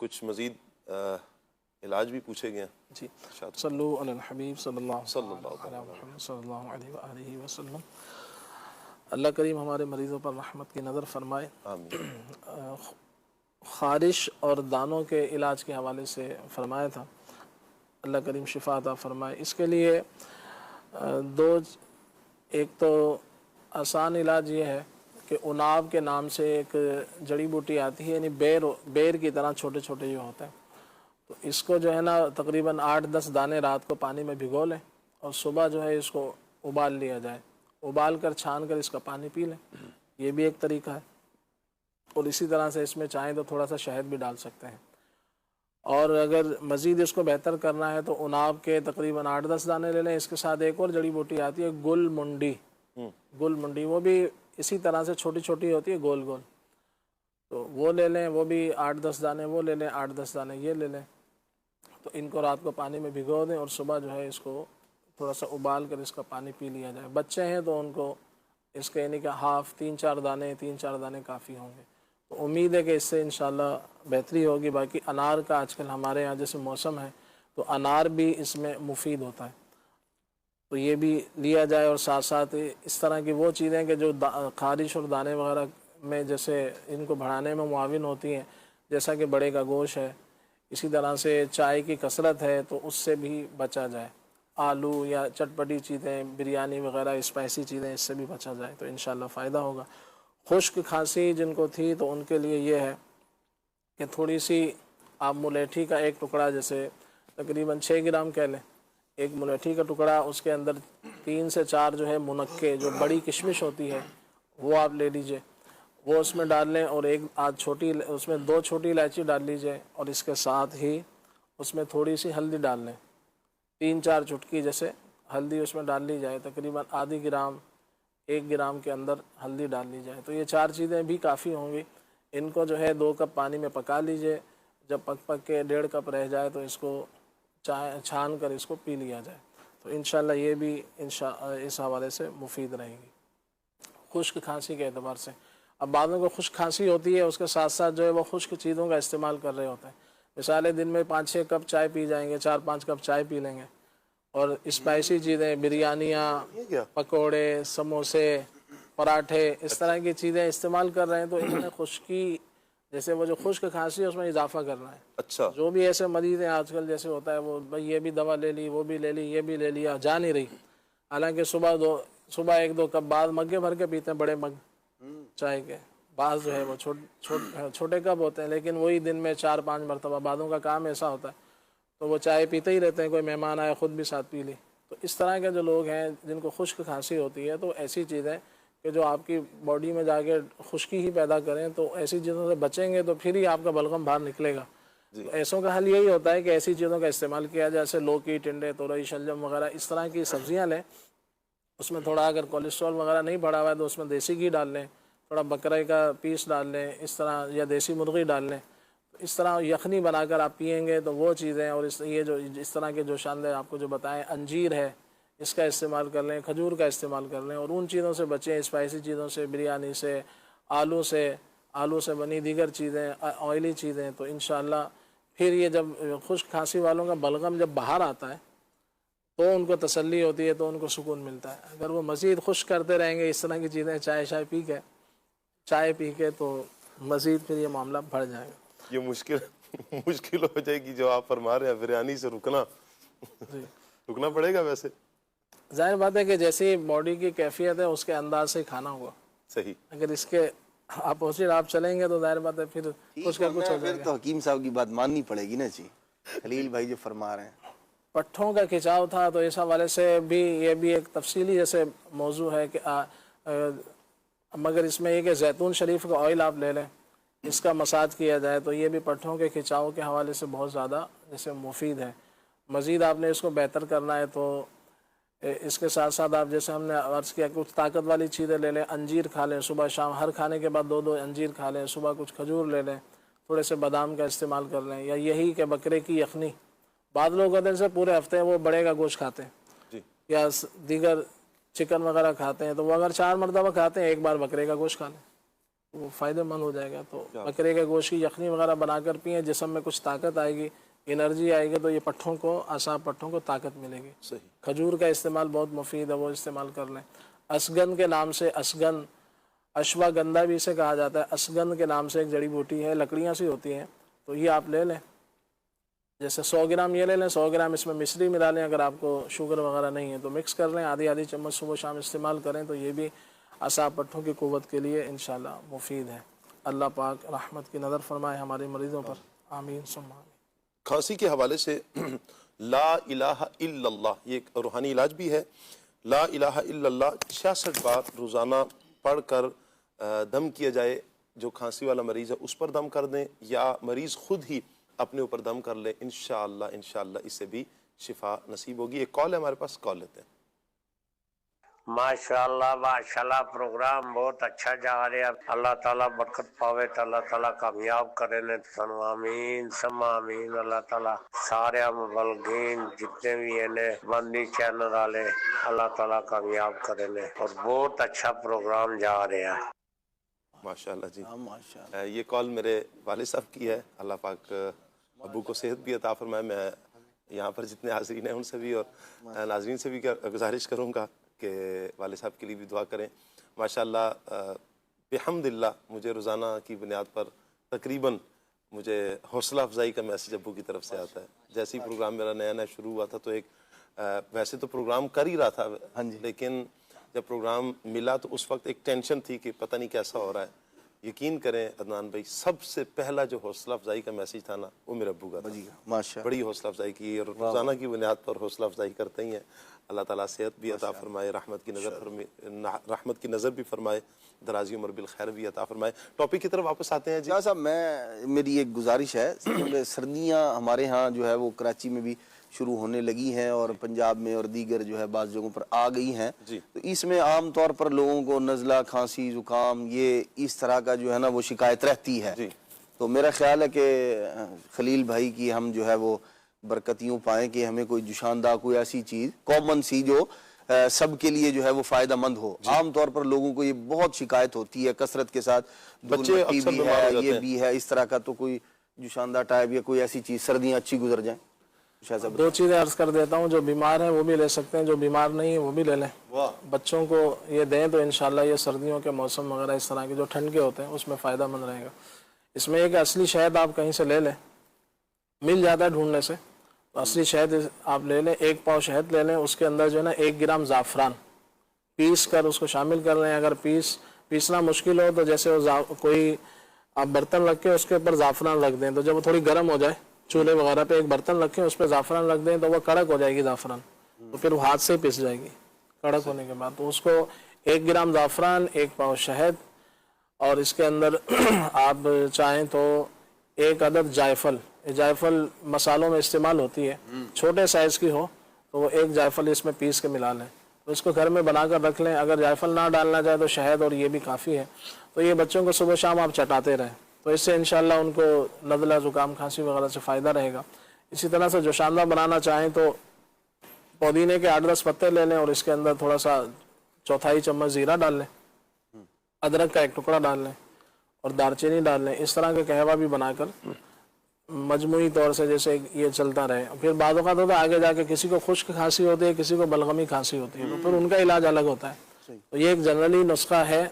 کچھ مزید علاج بھی پوچھے گئے ہیں جی صلو علی الحبیب صلی اللہ علیہ وسلم صلی اللہ علیہ وآلہ وسلم۔ اللہ کریم ہمارے مریضوں پر رحمت کی نظر فرمائے۔ آمین۔ خارش اور دانوں کے علاج کے حوالے سے فرمایا تھا، اللہ کریم شفا عطا فرمائے۔ اس کے لیے ایک تو آسان علاج یہ ہے کہ اناب کے نام سے ایک جڑی بوٹی آتی ہے، یعنی بیر کی طرح چھوٹے چھوٹے جو ہوتے ہیں، تو اس کو جو ہے نا تقریباً 8-10 دانے رات کو پانی میں بھگو لیں اور صبح جو ہے اس کو ابال لیا جائے، ابال کر چھان کر اس کا پانی پی لیں، یہ بھی ایک طریقہ ہے۔ اور اسی طرح سے اس میں چاہیں تو تھوڑا سا شہد بھی ڈال سکتے ہیں۔ اور اگر مزید اس کو بہتر کرنا ہے تو اناب کے تقریباً 8-10 دانے لے لیں، اس کے ساتھ ایک اور جڑی بوٹی آتی ہے گل منڈی، وہ بھی اسی طرح سے چھوٹی چھوٹی ہوتی ہے گول گول، تو وہ لے لیں، وہ بھی 8-10 دانے وہ لے لیں، 8-10 دانے یہ لے لیں، تو ان کو رات کو پانی میں بھگو دیں اور صبح جو ہے اس کو تھوڑا سا ابال کر اس کا پانی پی لیا جائے۔ بچے ہیں تو ان کو اس کے یعنی کہ ہاف 3-4 دانے کافی ہوں گے، تو امید ہے کہ اس سے انشاءاللہ بہتری ہوگی۔ باقی انار کا آج کل ہمارے یہاں جیسے موسم ہے تو انار بھی اس میں مفید ہوتا ہے، تو یہ بھی لیا جائے۔ اور ساتھ ساتھ اس طرح کی وہ چیزیں کہ جو خارش اور دانے وغیرہ میں جیسے ان کو بڑھانے میں معاون ہوتی ہیں، جیسا کہ بڑے کا گوشت ہے، اسی طرح سے چائے کی کثرت ہے تو اس سے بھی بچا جائے، آلو یا چٹپٹی چیزیں، بریانی وغیرہ اسپائسی چیزیں، اس سے بھی بچا جائے تو انشاءاللہ فائدہ ہوگا۔ خشک کھانسی جن کو تھی تو ان کے لیے یہ ہے کہ تھوڑی سی آپ ملیٹھی کا ایک ٹکڑا، جیسے تقریباً 6 گرام کہہ لیں، ایک ملیٹھی کا ٹکڑا، اس کے اندر 3 سے 4 جو ہے منقے، جو بڑی کشمش ہوتی ہے وہ آپ لے لیجئے، وہ اس میں ڈال لیں، اور اس میں 2 چھوٹی الائچی ڈال لیجئے، اور اس کے ساتھ ہی اس میں تھوڑی سی ہلدی ڈال لیں، 3-4 چٹکی جیسے ہلدی اس میں ڈال لی جائے، تقریباً آدھی گرام 1 گرام کے اندر ہلدی ڈال لی جائے، تو یہ 4 چیزیں بھی کافی ہوں گی۔ ان کو جو ہے 2 کپ پانی میں پکا لیجئے، جب پک کے 1.5 کپ رہ جائے تو اس کو چھان کر اس کو پی لیا جائے، تو انشاءاللہ یہ بھی اس حوالے سے مفید رہے گی خشک کھانسی کے اعتبار سے۔ اب بعضوں کو خشک کھانسی ہوتی ہے، اس کے ساتھ ساتھ جو ہے وہ خشک چیزوں کا استعمال کر رہے ہوتے ہیں، مثال دن میں 5-6 کپ چائے پی جائیں گے، 4-5 کپ چائے پی لیں گے، اور اسپائسی چیزیں، بریانیاں، پکوڑے، سموسے، پراٹھے، اس طرح کی چیزیں استعمال کر رہے ہیں، تو انہوں نے خشکی، جیسے وہ جو خشک کھانسی ہے اس میں اضافہ کرنا ہے۔ اچھا، جو بھی ایسے مریض ہیں آج کل جیسے ہوتا ہے، وہ بھائی یہ بھی دوا لے لی، وہ بھی لے لی، یہ بھی لے لیا، جا نہیں رہی، حالانکہ صبح 1-2 کپ، بعد مگے بھر کے پیتے ہیں، بڑے مگ چائے کے، بعض جو ہے وہ چھوٹے کپ ہوتے ہیں، لیکن وہی دن میں 4-5 مرتبہ، بعضوں کا کام ایسا ہوتا ہے تو وہ چائے پیتے ہی رہتے ہیں، کوئی مہمان آئے خود بھی ساتھ پی لی۔ تو اس طرح کے جو لوگ ہیں جن کو خشک کھانسی ہوتی ہے، تو ایسی چیزیں کہ جو آپ کی باڈی میں جا کے خشکی ہی پیدا کریں، تو ایسی چیزوں سے بچیں گے تو پھر ہی آپ کا بلغم باہر نکلے گا۔ تو ایسوں کا حل یہی ہوتا ہے کہ ایسی چیزوں کا استعمال کیا جائے، جیسے لوکی، ٹنڈے، تورئی، شلجم وغیرہ، اس طرح کی سبزیاں لیں، اس میں تھوڑا اگر کولیسٹرول وغیرہ نہیں بڑھا ہوا ہے تو اس میں دیسی گھی ڈال لیں، تھوڑا بکرے کا پیس ڈال لیں اس طرح، یا دیسی مرغی ڈال لیں، اس طرح یخنی بنا کر آپ پئیں گے تو وہ چیزیں، اور یہ جو اس طرح کے جو شاندار آپ کو جو بتائیں، انجیر ہے، اس کا استعمال کر لیں، کھجور کا استعمال کر لیں، اور ان چیزوں سے بچیں، اسپائسی چیزوں سے، بریانی سے، آلو سے بنی دیگر چیزیں، آئلی چیزیں، تو انشاءاللہ پھر یہ جب خشک کھانسی والوں کا بلغم جب باہر آتا ہے تو ان کو تسلی ہوتی ہے، تو ان کو سکون ملتا ہے۔ اگر وہ مزید خشک کرتے رہیں گے اس طرح کی چیزیں، چائے پی کے تو مزید پھر یہ معاملہ بڑھ جائے گا۔ یہ مشکل ہو جائے گی جو آپ فرما رہے ہیں، بریانی سے رکنا پڑے گا۔ ویسے ظاہر بات ہے کہ جیسی باڈی کی کیفیت ہے اس کے انداز سے کھانا ہوگا، صحیح۔ اگر اس کے اپوزٹ آپ چلیں گے تو ظاہر بات ہے پھر کچھ کا کچھ ہو جائے گا۔ تو حکیم صاحب کی بات ماننی پڑے گی نا جی، خلیل بھائی جو فرما رہے ہیں۔ پٹھوں کا کھچاؤ تھا تو اس حوالے سے بھی یہ بھی ایک تفصیلی جیسے موضوع ہے کہ مگر اس میں یہ کہ زیتون شریف کا آئل آپ لے لیں، اس کا مساج کیا جائے تو یہ بھی پٹھوں کے کھچاؤ کے حوالے سے بہت زیادہ جیسے مفید ہے۔ مزید آپ نے اس کو بہتر کرنا ہے تو اس کے ساتھ ساتھ آپ جیسے ہم نے عرض کیا کچھ طاقت والی چیزیں لے لیں، انجیر کھا لیں صبح شام، ہر کھانے کے بعد 2 انجیر کھا لیں، صبح کچھ کھجور لے لیں، تھوڑے سے بادام کا استعمال کر لیں، یا یہی کہ بکرے کی یخنی، بعض لوگ ہوتے ہیں سے پورے ہفتے وہ بڑے کا گوشت کھاتے ہیں یا دیگر چکن وغیرہ کھاتے ہیں، تو وہ اگر 4 مرتبہ کھاتے ہیں 1 بار بکرے کا گوشت کھا لیں، وہ فائدہ مند ہو جائے گا. تو بکرے کے گوشت کی یخنی وغیرہ بنا کر پئیں, جسم میں کچھ طاقت آئے گی, انرجی آئے گی, تو یہ پٹھوں کو, اعصاب پٹھوں کو طاقت ملے گی. صحیح. کھجور کا استعمال بہت مفید ہے, وہ استعمال کر لیں. اسگن کے نام سے, اسگن اشوا گندا بھی اسے کہا جاتا ہے, اسگن کے نام سے ایک جڑی بوٹی ہے, لکڑیاں سی ہوتی ہیں, تو یہ آپ لے لیں. جیسے 100 گرام یہ لے لیں, 100 گرام اس میں مصری ملا لیں, اگر آپ کو شوگر وغیرہ نہیں ہے تو مکس کر لیں, آدھی چمچ صبح شام استعمال کریں, تو یہ بھی اعصاب پٹھوں کی قوت کے لیے انشاءاللہ مفید ہے. اللہ پاک رحمت کی نظر فرمائے ہمارے مریضوں پر, آمین ثم آمین. کھانسی کے حوالے سے لا الہ الا اللہ یہ ایک روحانی علاج بھی ہے. لا الہ الا اللہ 66 بار روزانہ پڑھ کر دم کیا جائے. جو کھانسی والا مریض ہے اس پر دم کر دیں, یا مریض خود ہی اپنے اوپر دم کر لے, انشاءاللہ اس سے بھی شفا نصیب ہوگی. ایک کال ہے ہمارے پاس, کال لیتے ہیں. ماشاءاللہ پروگرام بہت اچھا جا رہا ہے. اللہ تعالیٰ برکت پاوے, تو اللہ تعالیٰ کامیاب کرے نے سنو, آمین ثم آمین. اللہ تعالیٰ سارے مبلغین جتنے بھی ہیں نے بندی چینل والے, اللہ تعالیٰ کامیاب کرے نے, اور بہت اچھا پروگرام جا رہا ہے. ماشاءاللہ جی. ماشاءاللہ. یہ کال میرے والد صاحب کی ہے. اللہ پاک ابو کو صحت بھی عطا فرمائے. میں یہاں پر جتنے حاضرین ہیں ان سے بھی اور ناظرین سے بھی گزارش کروں گا کہ والد صاحب کے لیے بھی دعا کریں. ماشاءاللہ بحمدللہ مجھے روزانہ کی بنیاد پر تقریباً مجھے حوصلہ افزائی کا میسیج ابو کی طرف سے آتا ہے. جیسے ہی پروگرام میرا نیا شروع ہوا تھا تو ایک ویسے تو پروگرام کر ہی رہا تھا, لیکن جب پروگرام ملا تو اس وقت ایک ٹینشن تھی کہ پتہ نہیں کیسا ہو رہا ہے. یقین کریں عدنان بھائی, سب سے پہلا جو حوصلہ افزائی کا میسیج تھا نا وہ میرے ابو کا تھا. ماشاءاللہ. بڑی حوصلہ افزائی کی, اور روزانہ کی بنیاد پر حوصلہ افزائی کرتے ہی ہیں. اللہ تعالیٰ صحت بھی عطا فرمائے, رحمت کی نظر بھی فرمائے, درازی عمر بالخیر بھی عطا فرمائے. ٹاپک کی طرف واپس آتے ہیں جی. صاحب میری ایک گزارش ہے, سردیاں ہمارے ہاں جو ہے وہ کراچی میں بھی شروع ہونے لگی ہیں, اور پنجاب میں اور دیگر جو ہے بعض جگہوں پر آ گئی ہیں. تو اس میں عام طور پر لوگوں کو نزلہ, کھانسی, زکام, یہ اس طرح کا جو ہے نا وہ شکایت رہتی ہے. تو میرا خیال ہے کہ خلیل بھائی کی ہم جو ہے وہ برکت یوں پائیں کہ ہمیں کوئی جوشاندہ, کوئی ایسی چیز کامن سی جو سب کے لیے جو ہے وہ فائدہ مند ہو. عام طور پر لوگوں کو یہ بہت شکایت ہوتی ہے کثرت کے ساتھ, بچے اکثر بھی ہے, یہ بھی ہے, اس طرح کا. تو کوئی جوشاندہ ٹائپ یا کوئی ایسی چیز سردیاں اچھی گزر جائیں. 2 چیزیں عرض کر دیتا ہوں. جو بیمار ہیں وہ بھی لے سکتے ہیں, جو بیمار نہیں ہیں وہ بھی لے لیں. بچوں کو یہ دیں تو انشاءاللہ یہ سردیوں کے موسم وغیرہ اس طرح کے جو ٹھنڈ کے ہوتے ہیں اس میں فائدہ مند رہے گا. اس میں ایک اصلی شہد آپ کہیں سے لے لیں, مل جاتا ہے ڈھونڈنے سے, تو اصلی شہد آپ لے لیں. 1 پاؤ شہد لے لیں, اس کے اندر جو ہے نا 1 گرام زعفران پیس کر اس کو شامل کر لیں. اگر پیسنا مشکل ہو تو جیسے کوئی آپ برتن رکھ کے اس کے اوپر زعفران رکھ دیں, تو جب وہ تھوڑی گرم ہو جائے, چولہے وغیرہ پہ ایک برتن رکھیں, اس پہ زعفران رکھ دیں, تو وہ کڑک ہو جائے گی زعفران, تو پھر وہ ہاتھ سے ہی پس جائے گی کڑک ہونے کے بعد. تو اس کو 1 گرام زعفران, 1 پاؤ شہد, اور اس کے اندر آپ چاہیں تو 1 عدد جائفل. جائفل مسالوں میں استعمال ہوتی ہے, چھوٹے سائز کی ہو تو وہ 1 جائفل اس میں پیس کے ملا لیں. تو اس کو گھر میں بنا کر رکھ لیں. اگر جائفل نہ ڈالنا چاہے تو شہد اور یہ بھی کافی ہے. تو یہ بچوں کو صبح شام آپ چٹاتے رہیں, تو اس سے انشاءاللہ ان کو نزلہ, زکام, کھانسی وغیرہ سے فائدہ رہے گا. اسی طرح سے جوشاندہ بنانا چاہیں تو پودینے کے 8-10 پتے لے لیں, اور اس کے اندر تھوڑا سا 1/4 چمچ زیرہ ڈال لیں, ادرک کا 1 ٹکڑا ڈال لیں, اور دارچینی ڈال لیں. اس طرح کا قہوہ بھی بنا کر مجموعی طور سے جیسے یہ چلتا رہے. پھر بعض اوقات ہوتا ہے آگے جا کے کسی کو خشک کھانسی ہوتی ہے, کسی کو بلغمی کھانسی ہوتی ہے, تو پھر ان کا علاج الگ ہوتا ہے. تو یہ ایک جنرلی نسخہ ہے.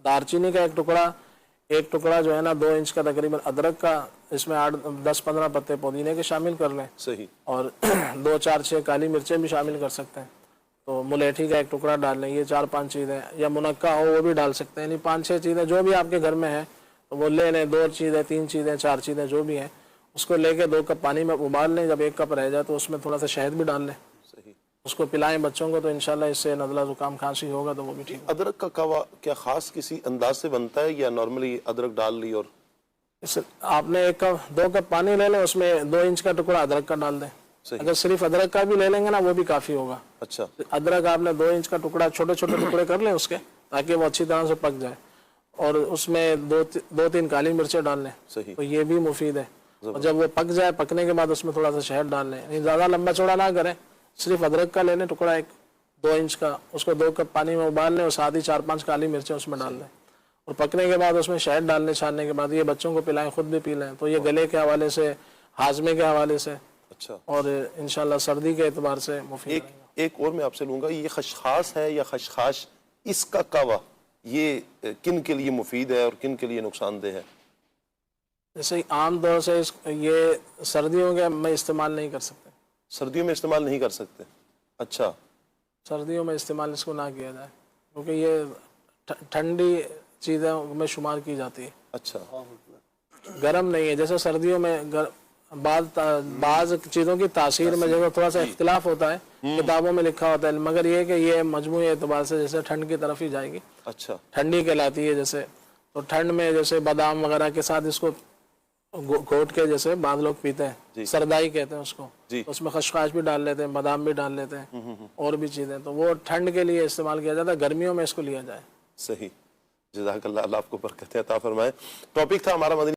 دارچینی کا 1 ٹکڑا جو ہے نا 2 انچ کا تقریباً ادرک کا, اس میں 10-15 پتے پودینے کے شامل کر لیں. صحیح. اور 2-4-6 کالی مرچیں بھی شامل کر سکتے ہیں. تو ملیٹھی کا 1 ٹکڑا ڈال لیں. یہ 4-5 چیزیں, یا منقع ہو وہ بھی ڈال سکتے ہیں. یعنی 5-6 چیزیں جو بھی آپ کے گھر میں ہیں تو وہ لے لیں. 2 چیزیں, 3 چیزیں, 4 چیزیں جو بھی ہیں, اس کو لے کے 2 کپ پانی میں ابال لیں. جب 1 کپ رہ جائے تو اس میں تھوڑا سا شہد بھی ڈال لیں. صحیح. اس کو پلائیں بچوں کو, تو انشاءاللہ اس سے نزلہ, زکام, کھانسی ہوگا تو وہ بھی ٹھیک. ادرک کا قہوہ کیا خاص کسی انداز سے بنتا ہے, یا نارملی ادرک ڈال لی اور آپ نے 2 کپ پانی لے لیں, اس میں 2 انچ کا ٹکڑا ادرک کا ڈال دیں. اگر صرف ادرک کا بھی لے لیں گے نا وہ بھی کافی ہوگا. اچھا. ادرک آپ نے 2 انچ کا ٹکڑا, چھوٹے چھوٹے ٹکڑے کر لیں اس کے, تاکہ وہ اچھی طرح سے پک جائے, اور اس میں 2-3 کالی مرچیں ڈال لیں. صحیح. تو یہ بھی مفید ہے. اور جب وہ پک جائے, پکنے کے بعد اس میں تھوڑا سا شہد ڈال لیں. یعنی زیادہ لمبا چوڑا نہ کریں, صرف ادرک کا لے لیں ٹکڑا 2 انچ کا, اس کو 2 کپ پانی میں ابال لیں, اور ساتھ ہی 4-5 کالی مرچیں اس میں ڈال لیں. اور پکنے کے بعد اس میں شہد ڈالنے چھاننے کے بعد یہ بچوں کو پلائیں، خود بھی پی لیں، تو یہ گلے کے حوالے سے، ہاضمے کے حوالے سے اچھا، اور انشاءاللہ سردی کے اعتبار سے مفید ہے۔ ایک اور میں آپ سے لوں گا، یہ خشخاش ہے یا خشخاش، اس کا کعوہ یہ کن کے لیے مفید ہے اور کن کے لیے نقصان دہ ہے؟ جیسے عام طور سے یہ سردیوں کے میں استعمال نہیں کر سکتے، سردیوں میں استعمال نہیں کر سکتے؟ اچھا، سردیوں میں استعمال اس کو نہ کیا جائے، کیونکہ یہ ٹھنڈی چیزیں میں شمار کی جاتی ہے، اچھا، گرم نہیں ہے۔ جیسے سردیوں میں بعض چیزوں کی تاثیر میں جیسے تھوڑا سا اختلاف ہوتا ہے، کتابوں میں لکھا ہوتا ہے، مگر یہ کہ یہ مجموعی اعتبار سے جیسے ٹھنڈ کی طرف ہی جائے گی، اچھا، ٹھنڈی کہلاتی ہے جیسے، تو ٹھنڈ میں جیسے بادام وغیرہ کے ساتھ اس کو گھوٹ کے جیسے بعض لوگ پیتے ہیں، سردائی کہتے ہیں اس کو، اس میں خشخاش بھی ڈال لیتے ہیں، بادام بھی ڈال لیتے ہیں اور بھی چیزیں، تو وہ ٹھنڈ کے لیے استعمال کیا جاتا ہے، گرمیوں میں اس کو لیا جائے۔ صحیح، جزاک اللہ، اللہ آپ کو برکت عطا فرمائے۔ ٹاپک تھا ہمارا مدنی